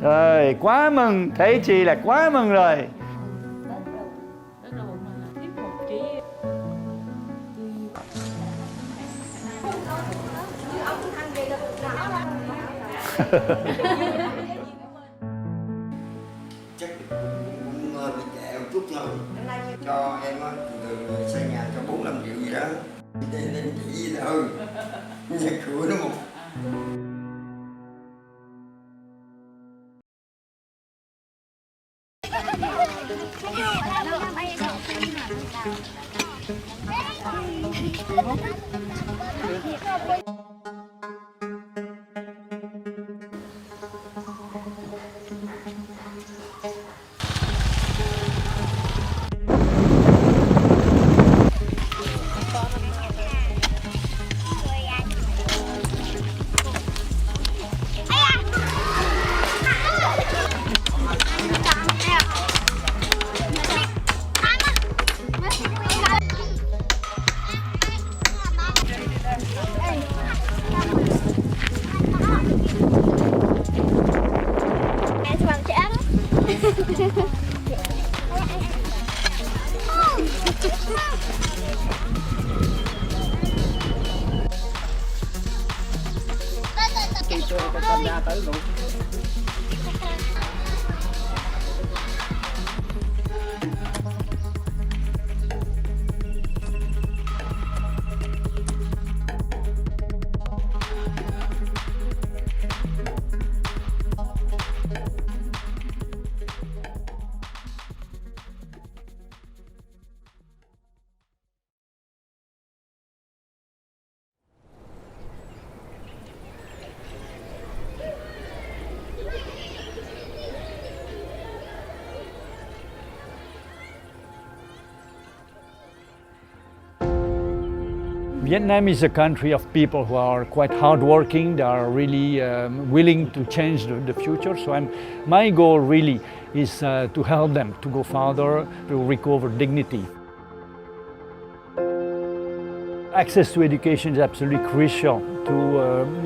Rồi, quá mừng, thấy chị là quá mừng rồi. Rất là bụng mình là tiếp một ký. Chắc cũng bị trễ một chút thôi. Cho em á, từ xây nhà cho 4-5 triệu gì đó. Nên chỉ gì thôi. Nhà cửa nó một. Con ra tới luôn. Vietnam is a country of people who are quite hardworking. They are really willing to change the future. So my goal really is to help them to go further, to recover dignity. Access to education is absolutely crucial to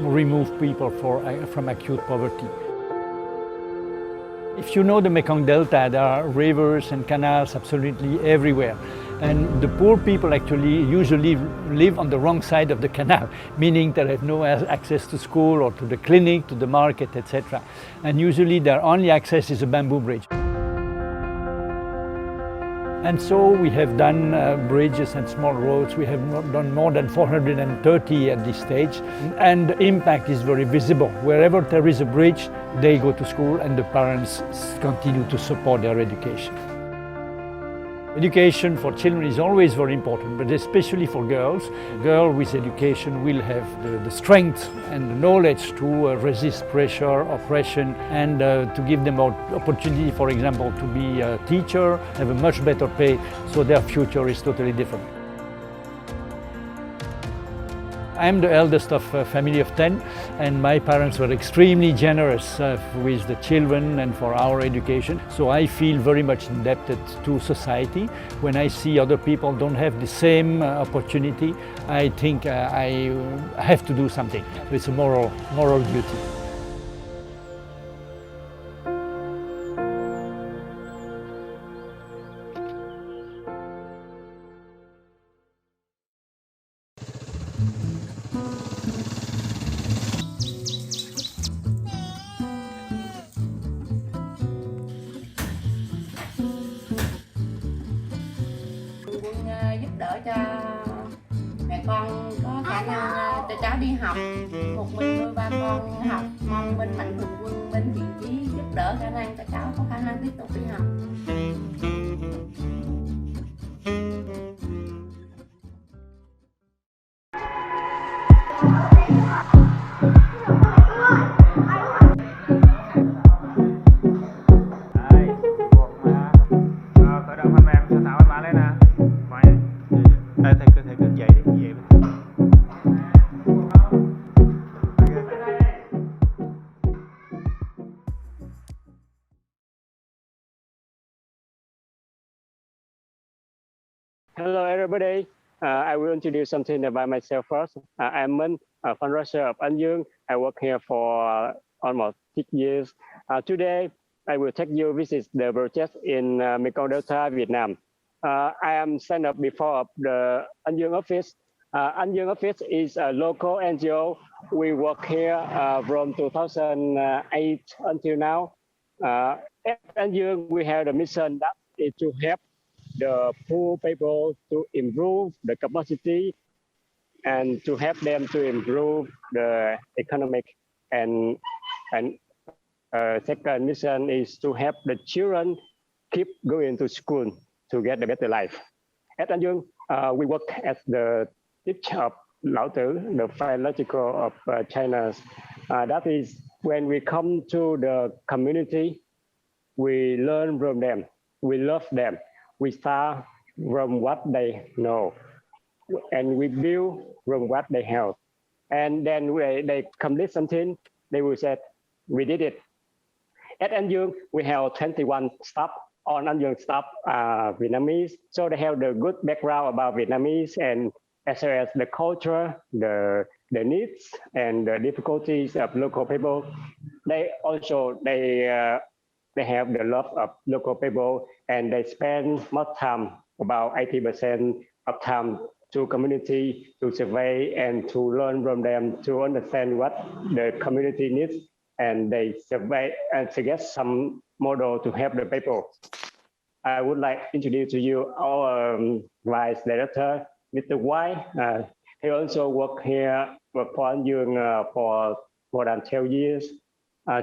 remove people from acute poverty. If you know the Mekong Delta, there are rivers and canals absolutely everywhere. And the poor people actually usually live on the wrong side of the canal, meaning they have no access to school or to the clinic, to the market, etc. And usually their only access is a bamboo bridge. And so we have done bridges and small roads. We have done more than 430 at this stage. And the impact is very visible. Wherever there is a bridge, they go to school and the parents continue to support their education. Education for children is always very important, but especially for girls. A girl with education will have the strength and the knowledge to resist pressure, oppression, and to give them opportunity, for example, to be a teacher, have a much better pay, so their future is totally different. I'm the eldest of a family of 10, and my parents were extremely generous with the children and for our education. So I feel very much indebted to society. When I see other people don't have the same opportunity, I think I have to do something. It's a moral duty. Giúp đỡ cho mẹ con có khả năng cho cháu đi học, một mình nuôi ba con học, mong bên mạnh thường quân bên thiện chí giúp đỡ khả năng cho cháu có khả năng tiếp tục đi học. Hello, everybody. I will introduce something about myself first. I'm Minh, a fundraiser of An Giang. I work here for almost 6 years. Today, I will take you visit the project in Mekong Delta, Vietnam. I am signed up before of the An Dương office. An Dương office is a local NGO. We work here from 2008 until now. At An Dương, we have the mission that is to help the poor people to improve the capacity and to help them to improve the economic and second mission is to help the children keep going to school to get a better life. At An Dương, we work as the teacher of Lao Tử, the philological of China. That is when we come to the community, we learn from them, we love them, we start from what they know, and we build from what they have. And then they complete something, they will say, we did it. At An Dương, we have 21 staff. On An Dương staff Vietnamese, so they have the good background about Vietnamese and as well as the culture, the needs and the difficulties of local people. They also they have the love of local people and they spend much time, about 80% of time to community, to survey and to learn from them, to understand what the community needs, and they survey and suggest some model to help the people. I would like to introduce to you our Vice Director, Mr. White. He also worked for An Dương for more than 12 years.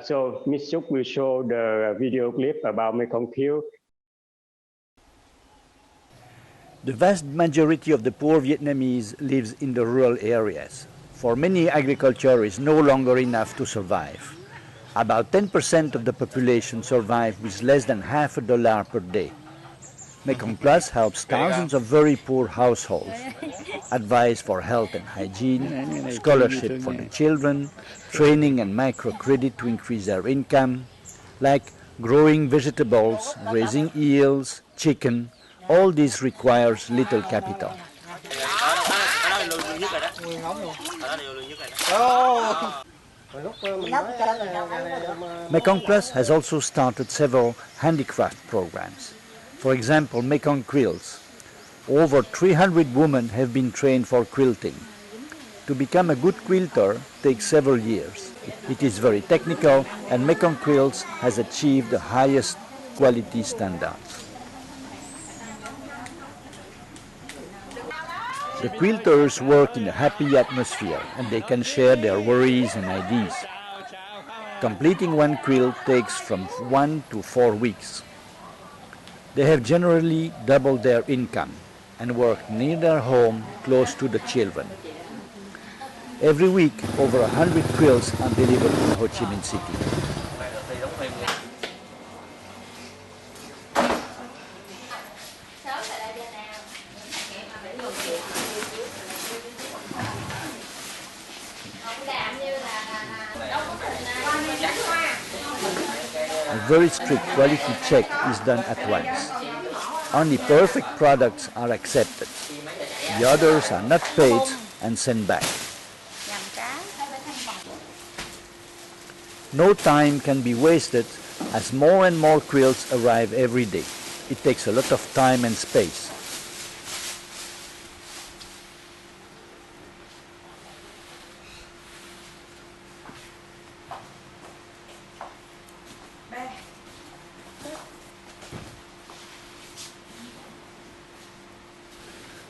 So Ms. Suk will show the video clip about Mékong Plus. The vast majority of the poor Vietnamese lives in the rural areas. For many, agriculture is no longer enough to survive. About 10% of the population survive with less than $50 per day. Mékong Plus helps thousands of very poor households. Advice for health and hygiene, scholarship for the children, training and microcredit to increase their income, like growing vegetables, raising eels, chicken. All this requires little capital. Mékong Plus has also started several handicraft programs. For example, Mékong Quilts. Over 300 women have been trained for quilting. To become a good quilter takes several years. It is very technical, and Mékong Quilts has achieved the highest quality standards. The quilters work in a happy atmosphere and they can share their worries and ideas. Completing one quilt takes from 1 to 4 weeks. They have generally doubled their income and work near their home, close to the children. Every week, over 100 quilts are delivered to Ho Chi Minh City. A very strict quality check is done at once. Only perfect products are accepted. The others are not paid and sent back. No time can be wasted as more and more quilts arrive every day. It takes a lot of time and space.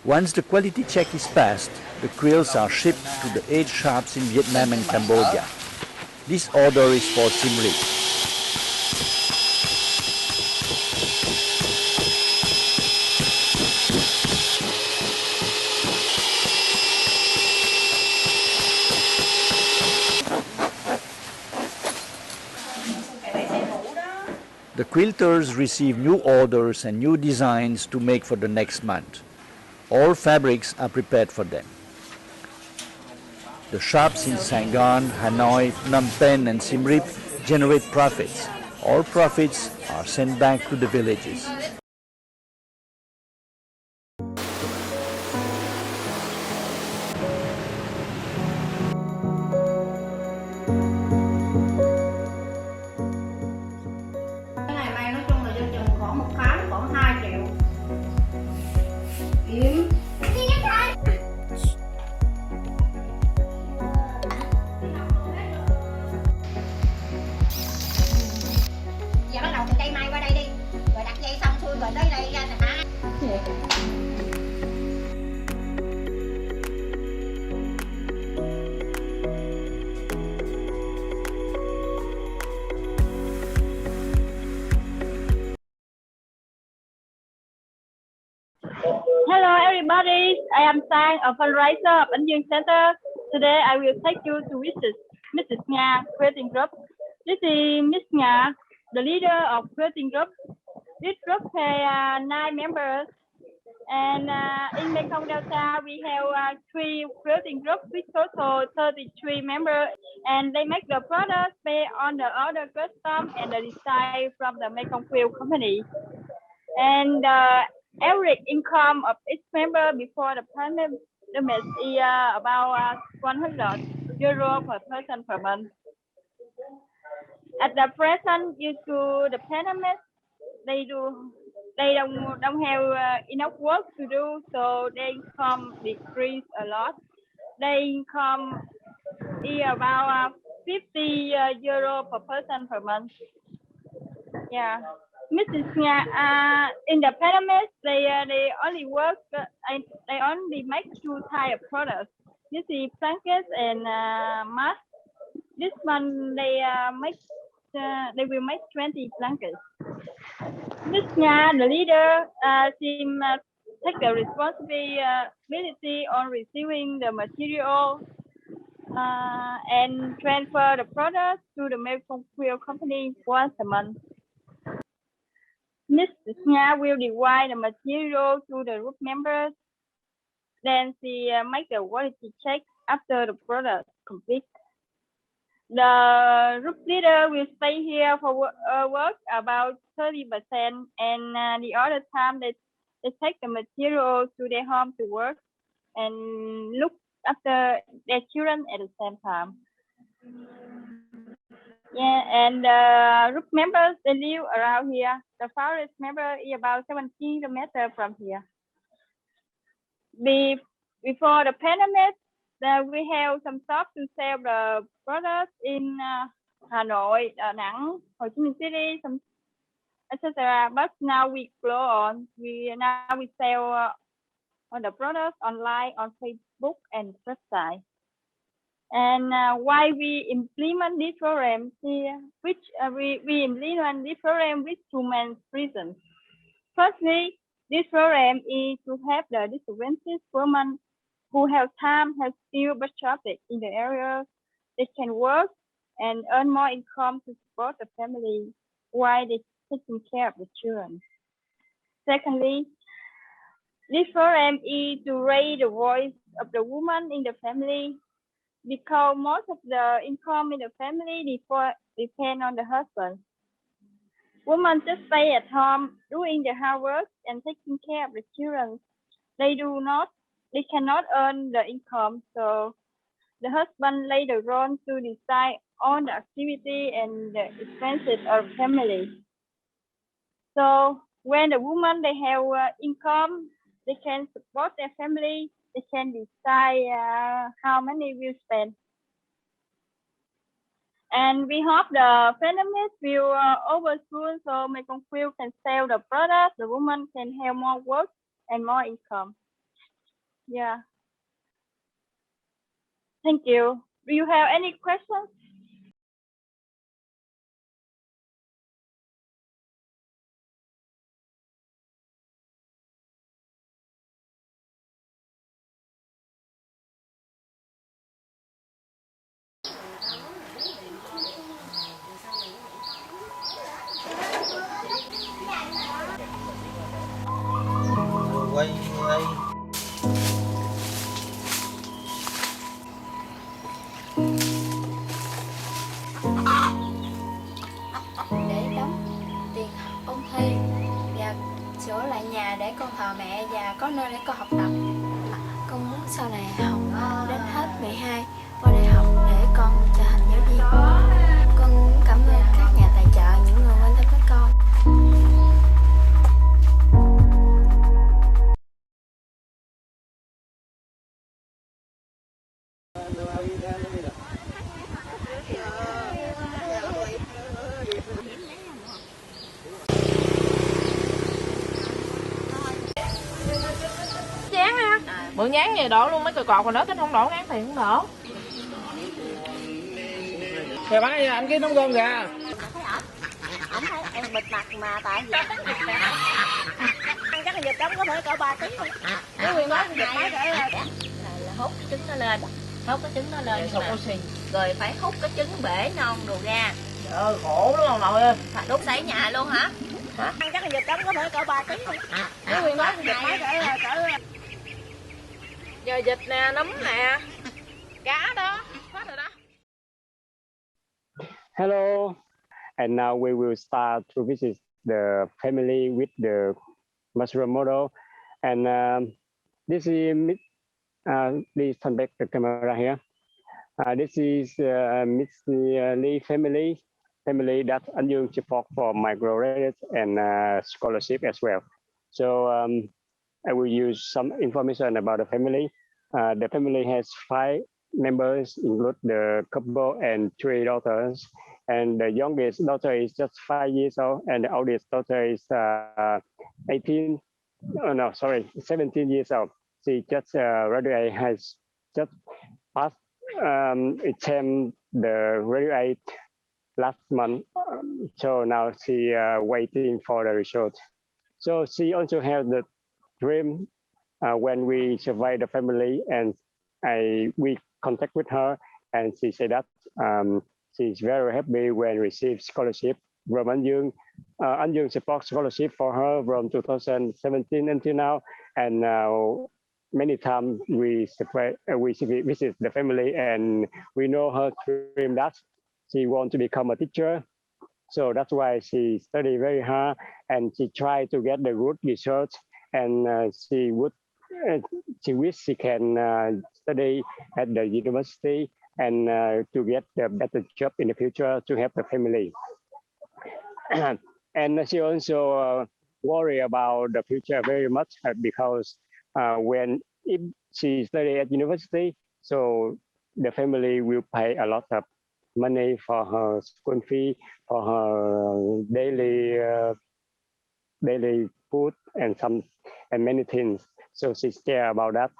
Once the quality check is passed, the quilts are shipped to the 8 shops in Vietnam and Cambodia. This order is for Siem Reap. The quilters receive new orders and new designs to make for the next month. All fabrics are prepared for them. The shops in Saigon, Hanoi, Phnom Penh and Siem Reap generate profits. All profits are sent back to the villages. everybody. I am Sang, a fundraiser of An Dương Center. Today I will take you to visit Mrs. Nga creating group. This is Miss Nga, the leader of creating group. This group has 9 members, and in Mekong Delta we have 3 creating groups with total 33 members, and they make the products based on the order custom and the design from the Mékong Plus company. And average income of each member before the pandemic is about 100 euro per person per month. At the present, due to the pandemic, they don't have enough work to do, so their income decrease a lot. Their income is about 50 euro per person per month. Yeah. Mrs. Nga, in the pandemic, they only work, they only make 2 types of products. This is blankets and masks. This month they will make 20 blankets. Miss Nga, the leader, seem take the responsibility on receiving the material and transfer the products to the Mékong Plus company once a month. Mrs. Nga will divide the material to the group members. Then she make the quality check after the product complete. The group leader will stay here for work about 30%, and the other time they take the material to their home to work and look after their children at the same time. Yeah, and group members, they live around here. The farthest member is about 7 kilometers from here. Before the pandemic, we have some shops to sell the products in Hà Nội, Đà Nẵng, Hồ Chí Minh City, some etc. But now we grow on. We sell the products online on Facebook and website. And why we implement this program here, which we implement this program with 2 main reasons. Firstly, this program is to help the disadvantaged women who have time, have skill, but shortage in the area. They can work and earn more income to support the family while they taking care of the children. Secondly, this program is to raise the voice of the woman in the family, because most of the income in the family depend on the husband. Women just stay at home doing the hard work and taking care of the children. They cannot earn the income, so the husband lays the role to decide on the activity and the expenses of the family. So when the woman they have income, they can support their family. They can decide how many will spend. And we hope the pandemic will over soon, so Mékong Plus can sell the product. The woman can have more work and more income. Yeah. Thank you. Do you have any questions? quay đây. Để đóng tiền ôn thi và sửa lại nhà để con thờ mẹ và có nơi để con học tập. Con muốn sau này học đến hết 12 qua đại học để con trở thành giáo viên. Con muốn cảm ơn các nhà tài trợ, những người quan tâm tới con. Chán ha, bự nhán vậy đổ luôn mấy cờ cọt rồi đó, tính không đổ ngán tiền không đổ. Kìa bác anh cái nóng gom kìa. Không thấy em bịt mặt mà tại vì ăn chắc con vịt đóng có thể cỡ 3 kg không? Cái nguyên đó con vịt máy cỡ Là hút cái trứng nó lên, hút cái trứng nó lên sụp oxy. rồi phải hút cái trứng bể non đồ ra. Trời khổ lắm ông nội ơi. Đốt sấy nhà luôn hả? Hả? Chắc con vịt đóng có thể cỡ 3 kg không? Cái nguyên đó con vịt máy cỡ giờ vịt nè, nấm nè, cá đó, hết rồi đó. Hello, and now we will start to visit the family with the mushroom model. And this is please turn back the camera here. This is Miss Lee family that Anh Dương support for microcredit and scholarship as well. So I will use some information about the family. The family has 5 members, include the couple and 3 daughters. And the youngest daughter is just 5 years old, and the oldest daughter is 17 years old. She just graduated, has just passed exam the graduate last month. So now she waiting for the result. So she also has the dream when we survey the family, and we contact with her, and she said that she's very happy when receive scholarship from Anh Dương. Anh Dương support scholarship for her from 2017 until now, and many times we visit the family, and we know her dream that she wants to become a teacher. So that's why she study very hard, and she try to get the good results, and she wish she can study at the university and to get a better job in the future to help the family. And she also worry about the future very much because if she study at university, so the family will pay a lot of money for her school fee, for her daily food and many things. So she's scared about that.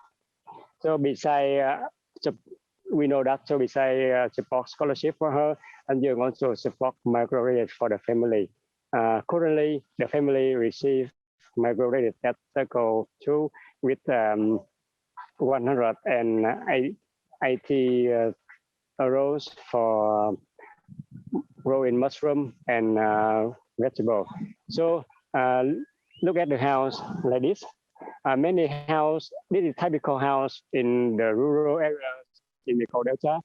So besides, we know that. So besides support scholarship for her, and you also support microcredit for the family. Currently, the family receives microcredit at Circle 2 with 180 euros for growing mushroom and vegetable. So look at the house like this. Many house, this is typical house in the rural areas in the Mekong Delta.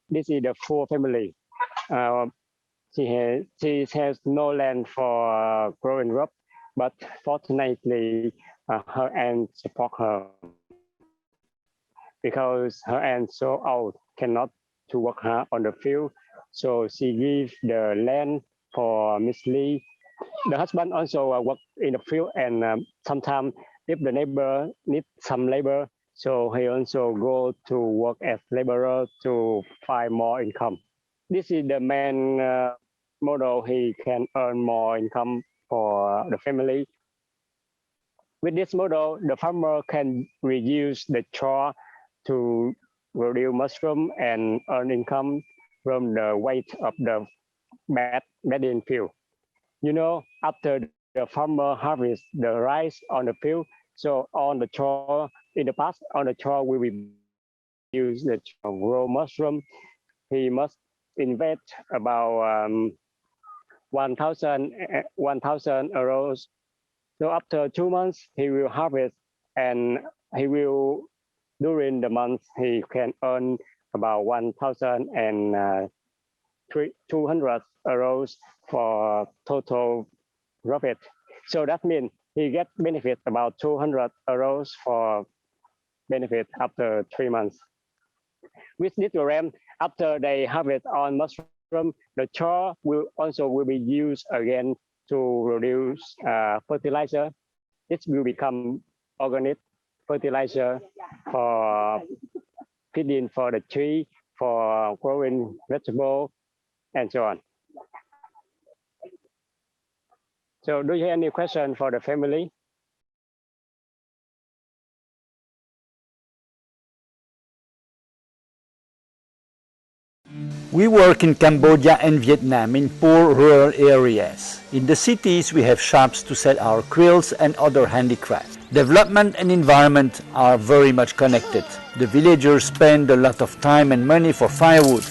This is the full family. She has no land for growing up, but fortunately, her aunt support her because her aunt so old cannot to work hard on the field. So she gives the land for Miss Lee. The husband also work in the field, and sometimes if the neighbor needs some labor, so he also go to work as laborer to find more income. This is the main model. He can earn more income for the family. With this model, the farmer can reduce the chore to produce mushroom and earn income from the weight of the bedding field. You know, after the farmer harvests the rice on the field, so on the chore, in the past, on the chore we will use the grow mushroom. He must invest about 1,000 euros. So after 2 months, he will harvest, and he will, during the month, he can earn about 1,200 euros for total profit. So that means he gets benefit about 200 euros for benefit after 3 months. With this program, after they harvest on mushroom, the chore will be used again to produce fertilizer. It will become organic fertilizer for feeding for the tree, for growing vegetable, and so on. So do you have any question for the family? We work in Cambodia and Vietnam in poor rural areas. In the cities we have shops to sell our quilts and other handicrafts. Development and environment are very much connected. The villagers spend a lot of time and money for firewood.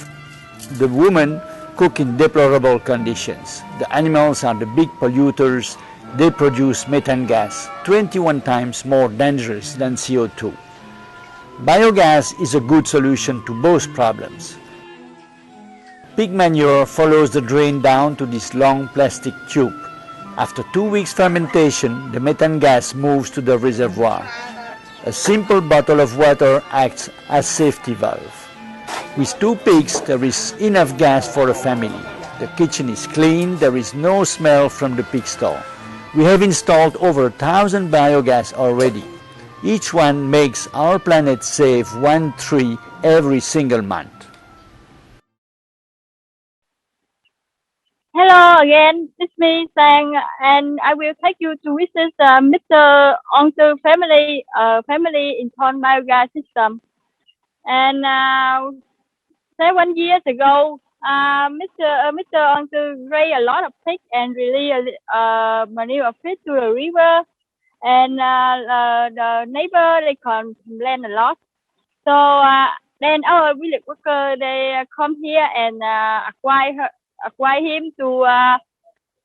The women cook in deplorable conditions. The animals are the big polluters. They produce methane gas, 21 times more dangerous than CO2. Biogas is a good solution to both problems. Pig manure follows the drain down to this long plastic tube. After 2 weeks fermentation, the methane gas moves to the reservoir. A simple bottle of water acts as safety valve. With 2 pigs, there is enough gas for a family. The kitchen is clean, there is no smell from the pig stall. We have installed over 1,000 biogas already. Each one makes our planet save 1 tree every single month. Hello again, it's me Sang, and I will take you to visit Mr. Ong's family in Thon Biogas system. And 7 years ago, Mr. Ong raised a lot of pigs and released manure fish to the river, and the neighbor they complain a lot. So then our village worker they come here and acquire him to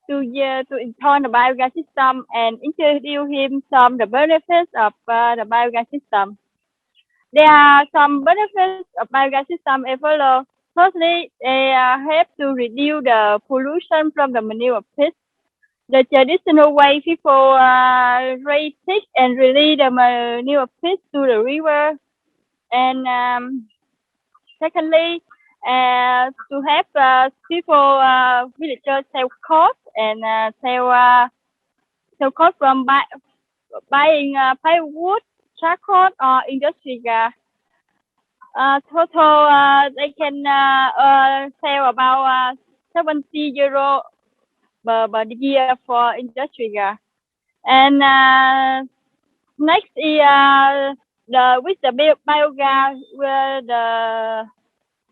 install the biogas system and introduce him some the benefits of the biogas system. There are some benefits of biogas system as follows. Firstly, they help to reduce the pollution from the manure of pigs. The traditional way people raise pigs and release the manure of pigs to the river. And secondly, to help people, villagers save cost and save cost from buying firewood, charcoal, or industry gas. Total, they can save about 70 euro per year for industry gas. And next is with the biogas, where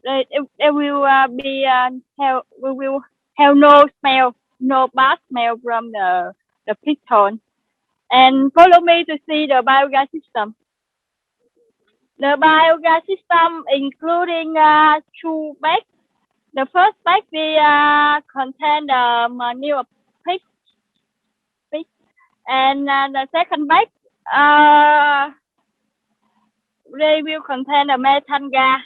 it will we will have no smell, no bad smell from the pig tone. And follow me to see the biogas system. The biogas system including 2 bags. The first bag contain the manure of pig, and the second bag they will contain the methane gas.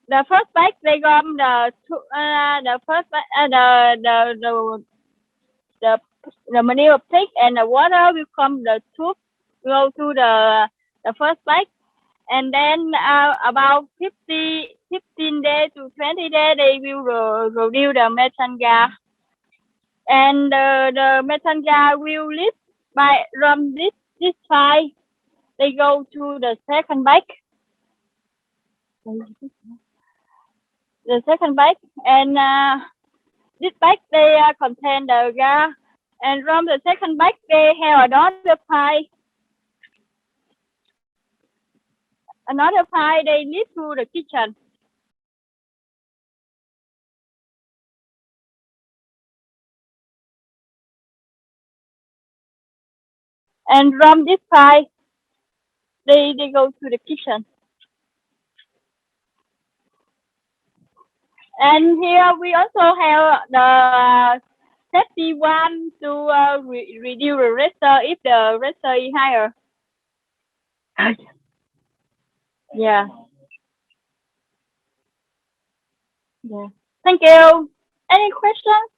The first bag they gum the manure of pig, and the water will come the tube go to the first bag, and then about 15 days to 20 days they will reduce the methane gas, and the methane gas will leave from this side. They go to the second bag. The second bag, and this bag they contain the gas, and from the second bag they have another pipe. Another pipe they lead to the kitchen. And from this pipe they go to the kitchen. And here we also have the safety one to reduce the register if the register is higher. Yeah. Yeah. Thank you. Any questions?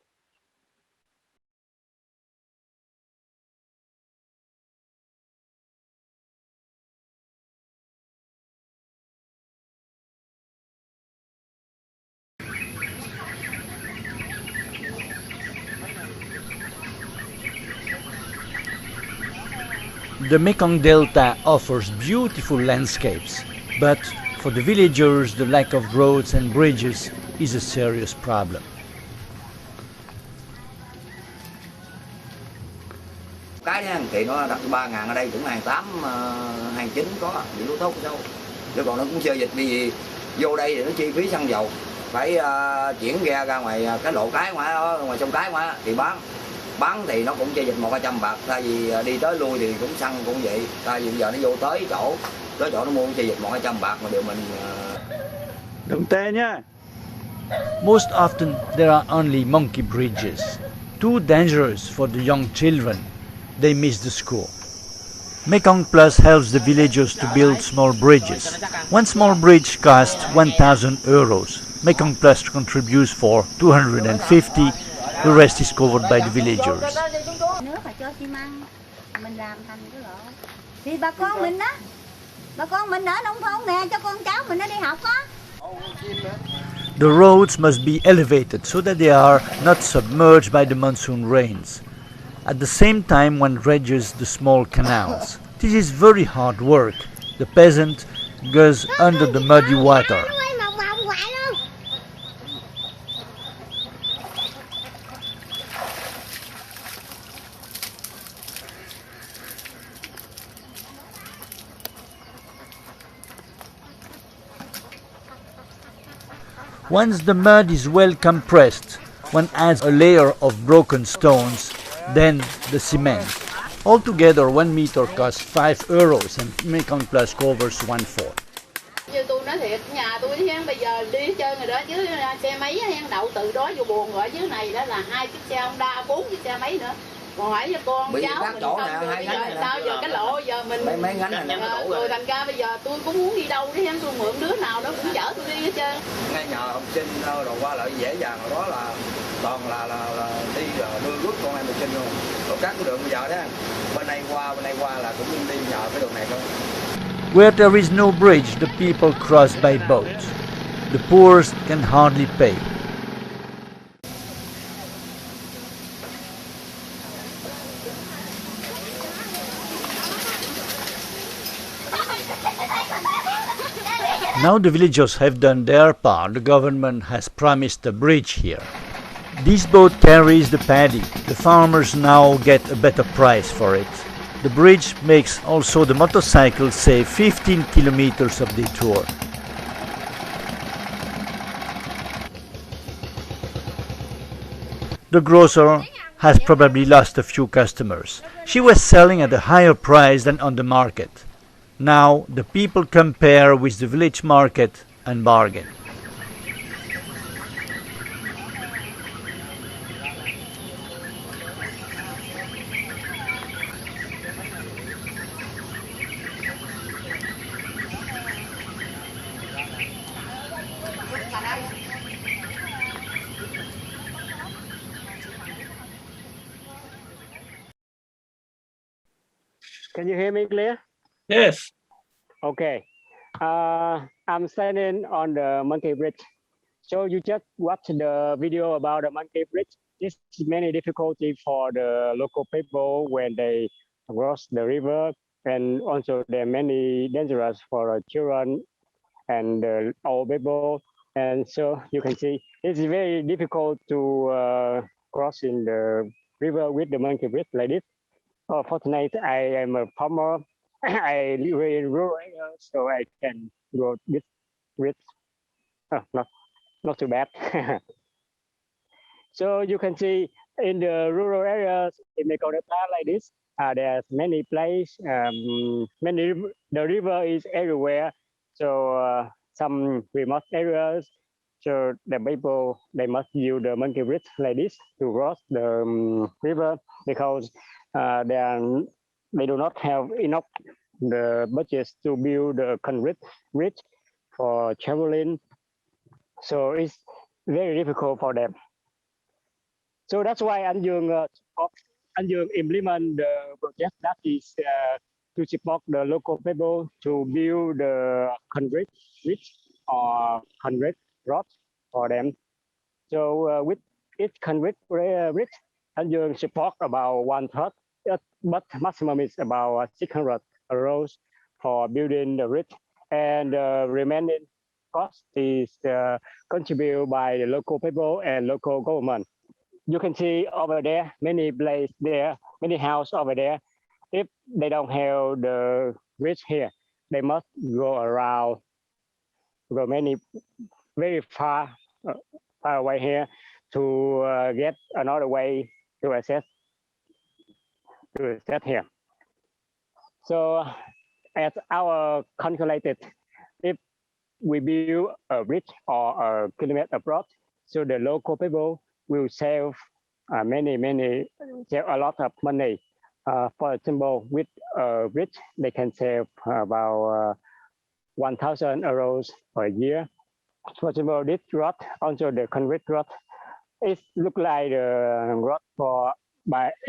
The Mekong Delta offers beautiful landscapes, but for the villagers the lack of roads and bridges is a serious problem. Cái thì nó đặt 3.000 ở đây cũng hàng 8, hàng 9 có, những lúa tốt đâu. Chứ còn nó cũng chơi dịch vì vô đây thì nó chi phí xăng dầu, phải chuyển ra ngoài cái lộ cái ngoài đó, ngoài sông cái ngoài thì bán thì nó cũng chênh lệch 100-200 bạc, thay vì đi tới lui thì cũng xăng cũng vậy, thay vì bây giờ nó vô tới chỗ nó mua chênh lệch 100-200 bạc mà điều mình Đừng tệ nhá. Most often there are only monkey bridges, too dangerous for the young children. They miss the school. Mékong Plus helps the villagers to build small bridges. One small bridge costs 1,000 euros. Mékong Plus contributes for 250. The rest is covered by the villagers. Nước phải cho xi măng, mình làm thành cái lỗ. Thì bà con mình đó, bà con mình ở nông thôn nè, cho con cháu mình nó đi học á. The roads must be elevated so that they are not submerged by the monsoon rains. At the same time, one dredges the small canals. This is very hard work. The peasant goes under the muddy water. Once the mud is well compressed, one adds a layer of broken stones, then the cement. Altogether, 1 meter costs 5 euros and Mékong Plus covers 1/4. Như tôi nói thiệt, nhà tôi hen bây giờ đi chơi người đó chứ xe máy hen đậu từ đó vô buồn rồi, dưới này đó là 2 chiếc xe Honda, 4 chiếc xe máy nữa. Còn hỏi cho con bị cháu mình không được, bây giờ sao giờ cái lộ giờ mình mấy ngánh này nó đủ rồi thành ra bây giờ tôi cũng muốn đi đâu đi hen, tôi mượn đứa nào đó cũng chở tôi đi hết trơn. ngay nhờ học sinh rồi qua lại dễ dàng, rồi đó là toàn là đi đưa rước con em học sinh luôn. Rồi các cái đường bây giờ đó bên đây qua là cũng đi nhờ cái đường này thôi. Where there is no bridge, the people cross by boat. The poor can hardly pay. Now the villagers have done their part. The government has promised a bridge here. This boat carries the paddy. The farmers now get a better price for it. The bridge makes also the motorcycles save 15 kilometers of detour. The grocer has probably lost a few customers. She was selling at a higher price than on the market. Now the people compare with the village market and bargain. Can you hear me clear? Yes. Okay. I'm standing on the monkey bridge. So you just watched the video about the monkey bridge. It's many difficulty for the local people when they cross the river, and also there are many dangerous for the children and the old people. And so you can see it's very difficult to cross in the river with the monkey bridge like this. Fortunately, I am a farmer. I live in rural area, so I can go this bridge. Not too bad. So you can see in the rural areas in Mékong like this, there's many places, the river is everywhere. So some remote areas, so the people, they must use the monkey bridge like this to cross the river, because they do not have enough the budgets to build the concrete bridge for traveling. So it's very difficult for them. So that's why Anh Dương implement the project that is to support the local people to build the concrete bridge or concrete road for them. So with each concrete bridge, Anh Dương support about 1/3, but maximum is about 600 euros for building the bridge, and the remaining cost is contributed by the local people and local government. You can see over there, many places there, many houses over there. If they don't have the bridge here, they must go around go many very far away here to get another way to access here. So as our calculated, if we build a bridge or a kilometer abroad, so the local people will save save a lot of money. For example, with a bridge, they can save about 1,000 euros per year. For example, this road, also the concrete road, it look like the road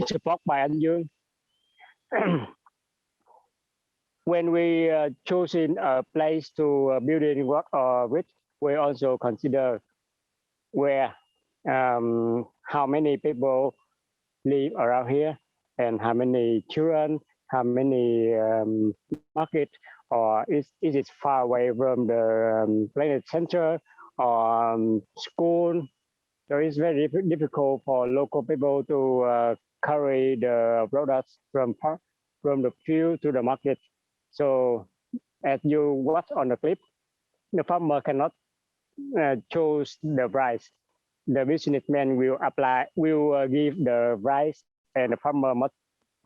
support by Anh Dương. When we choosing a place to building road or bridge, we also consider where how many people live around here and how many children, how many market, or is it far away from the planet center or school. So it's very difficult for local people to carry the products from the field to the market. So as you watch on the clip, the farmer cannot choose the price. The businessman will give the price, and the farmer must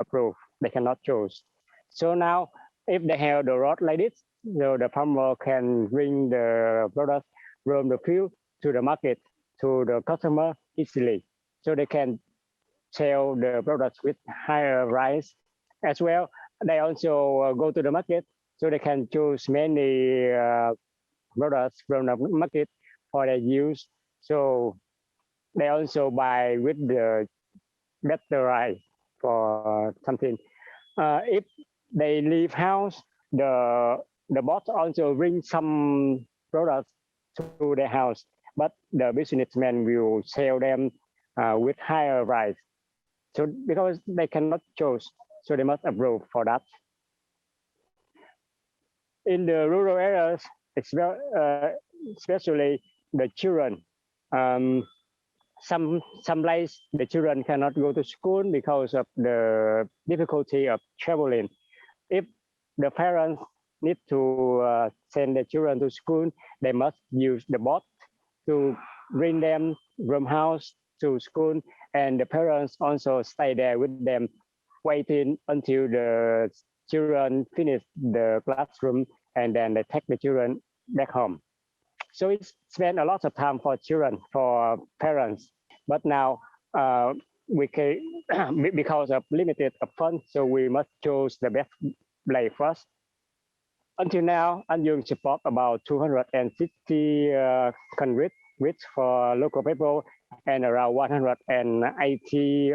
approve. They cannot choose. So now, if they have the road like this, so the farmer can bring the product from the field to the market to the customer easily. So they can sell the products with higher price as well. They also go to the market, so they can choose many products from the market for their use. So they also buy with the better price for something. If they leave house, the boss also bring some products to their house, but the businessman will sell them with higher price. So because they cannot choose, so they must approve for that. In the rural areas, especially the children, some place the children cannot go to school because of the difficulty of traveling. If the parents need to send the children to school, they must use the boat to bring them from house to school, and the parents also stay there with them, waiting until the children finish the classroom, and then they take the children back home. So it spent a lot of time for children, for parents. But now we can, because of limited funds, so we must choose the best place first. Until now, Anh Dương support about 260 concrete bridge for local people and around 180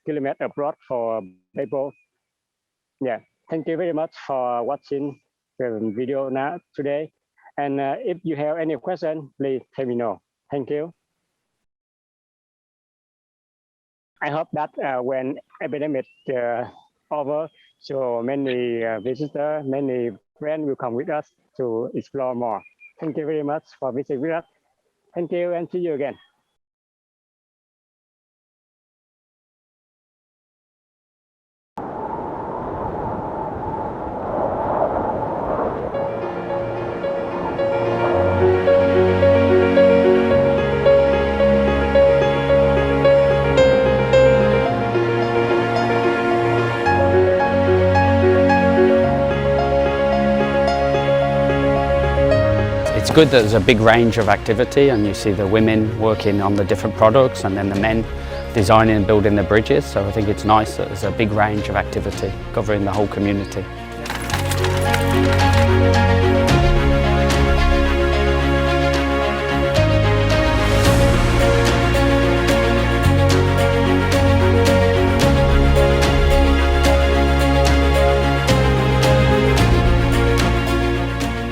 kilometers abroad for people. Yeah, thank you very much for watching the video now today. And if you have any question, please let me know. Thank you. I hope that when epidemic over, so many visitors, many friends will come with us to explore more. Thank you very much for visiting with us. Thank you and see you again. It's good that there's a big range of activity, and you see the women working on the different products and then the men designing and building the bridges. So I think it's nice that there's a big range of activity covering the whole community.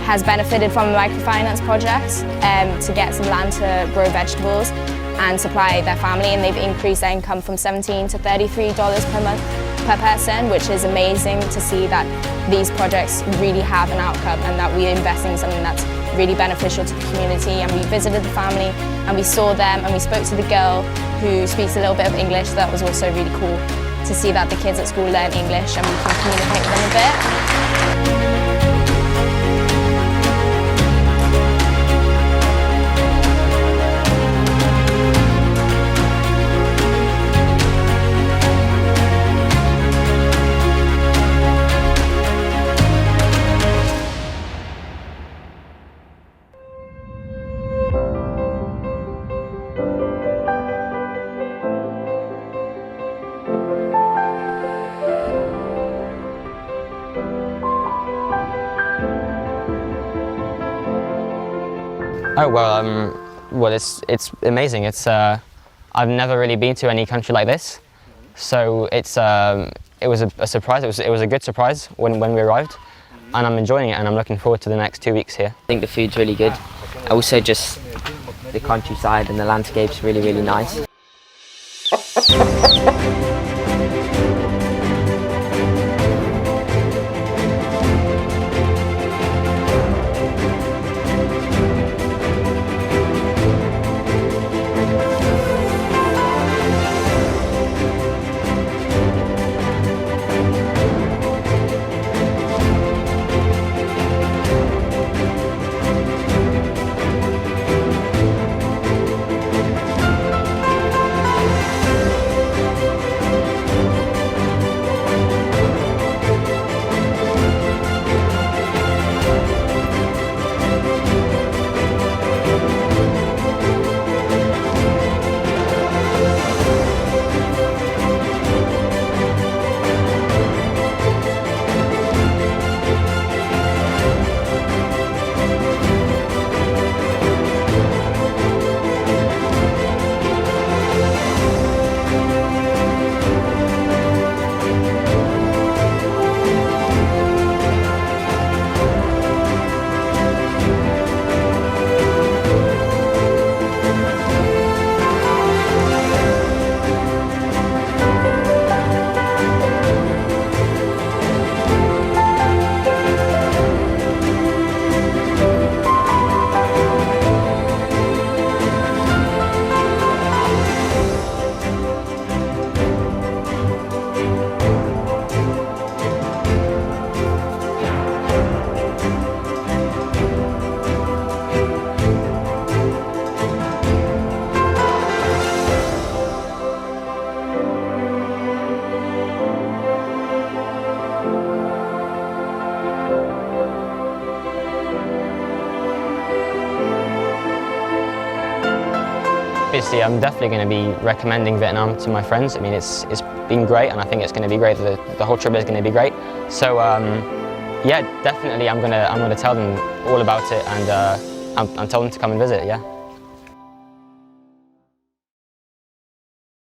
Has benefited from the microfinance project to get some land to grow vegetables and supply their family, and they've increased their income from $17 to $33 per month per person, which is amazing to see that these projects really have an outcome and that we're investing in something that's really beneficial to the community. And we visited the family and we saw them and we spoke to the girl who speaks a little bit of English, so that was also really cool to see that the kids at school learn English and we can communicate with them a bit. Oh well, it's amazing. It's I've never really been to any country like this, so it was a surprise. It was a good surprise when we arrived, and I'm enjoying it, and I'm looking forward to the next 2 weeks here. I think the food's really good. Also, just the countryside and the landscape's really nice. Obviously, I'm definitely going to be recommending Vietnam to my friends. I mean, it's been great, and I think it's going to be great. The whole trip is going to be great. So, yeah, definitely, I'm gonna tell them all about it, and I'll tell them to come and visit. Yeah.